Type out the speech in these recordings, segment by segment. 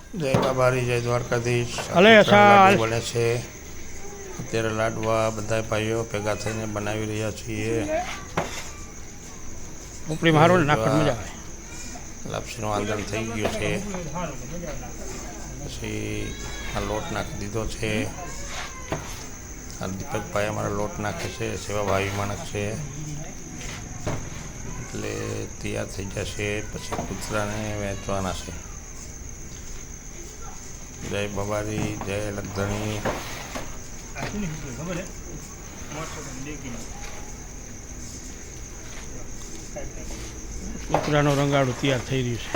જય બાબારી, જય દ્વારકાધીશ. અલે લાડુ બને છે અત્યારે. લાડવા બધા ભાઈઓ ભેગા થઈને બનાવી રહ્યા છીએ. ઉપરી મારું નાખડ મજા આવે. લાપસીનું આંદણ થઈ ગયું છે. પછી આ લોટ નાખી દીધો છે. આ દીપકભાઈ અમારા લોટ નાખે છે, સેવાભાઈ માણસ છે એટલે તૈયાર થઈ જશે. પછી કૂતરાને વેચવાના છે. જય બાબારી, જય લગધણી. કૂતરાનો રંગાડું તૈયાર થઈ રહ્યું છે.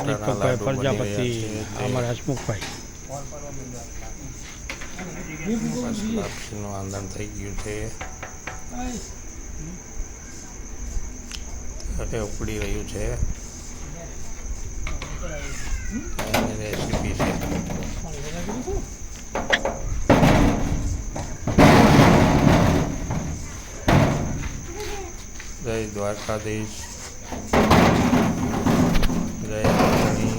દીપકભાઈ પ્રજાપતિ, અમારા હસમુખભાઈ. લાપસીનું આંદણ થઈ ગયું છે. હવે ઉકળી રહ્યું છે. એની રેસીપી છે. જય દ્વારકાધીશ, જય લક્ષ્મી.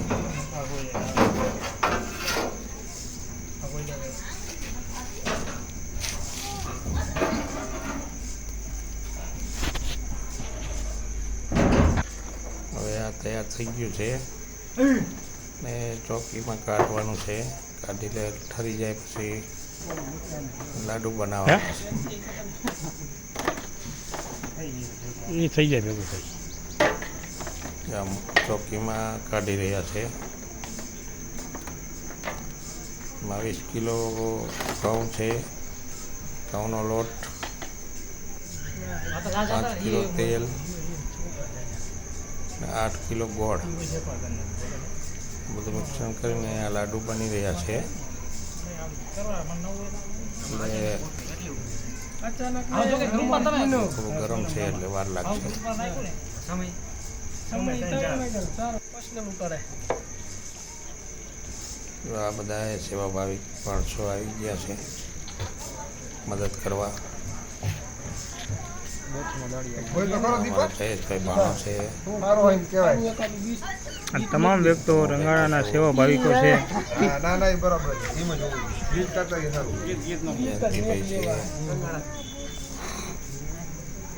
હવે આ તૈયાર થઈ ગયું છે ને ચોકીમાં કાઢવાનું છે. કાઢી લે, ઠરી જાય પછી લાડુ બનાવવાના છે. એ થઈ જાય ભેગું થઈ. આમ ચોકીમાં કાઢી રહ્યા છે. 22 કિલો ઘઉં છે, ઘઉંનો લોટ, 5 કિલો તેલ, 8 કિલો ગોળ, બધું મિશ્રણ કરીને આ લાડુ બની રહ્યા છે. થોડું ગરમ છે એટલે વાર લાગશે. આ બધા સેવાભાવી માણસો આવી ગયા છે મદદ કરવા. જયેશભાઈ ભાણો છે. તમામ વ્યક્તો રંગાડાના સેવા ભાવિકો છે. જયંતિભાઈ છે.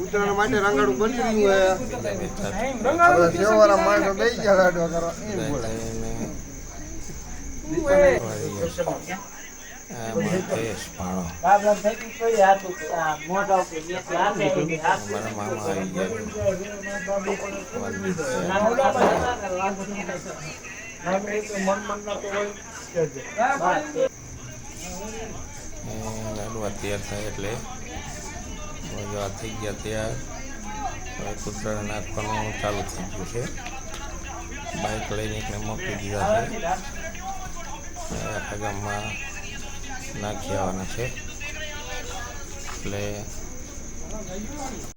ઉત્તરાયણ માટે રંગાડું બની રહ્યું જયેશ ભાણો, મારા મામા આવી ગયા. લાડવા તૈયાર થાય એટલે આ થઈ ગયા તૈયાર. હવે કૂતરાને નાખવાનું ચાલુ થઈ ગયું છે. બાઇક લઈને એકને મોકલી દીધા છે. આખા ગામમાં નાખી આવવાના છે એટલે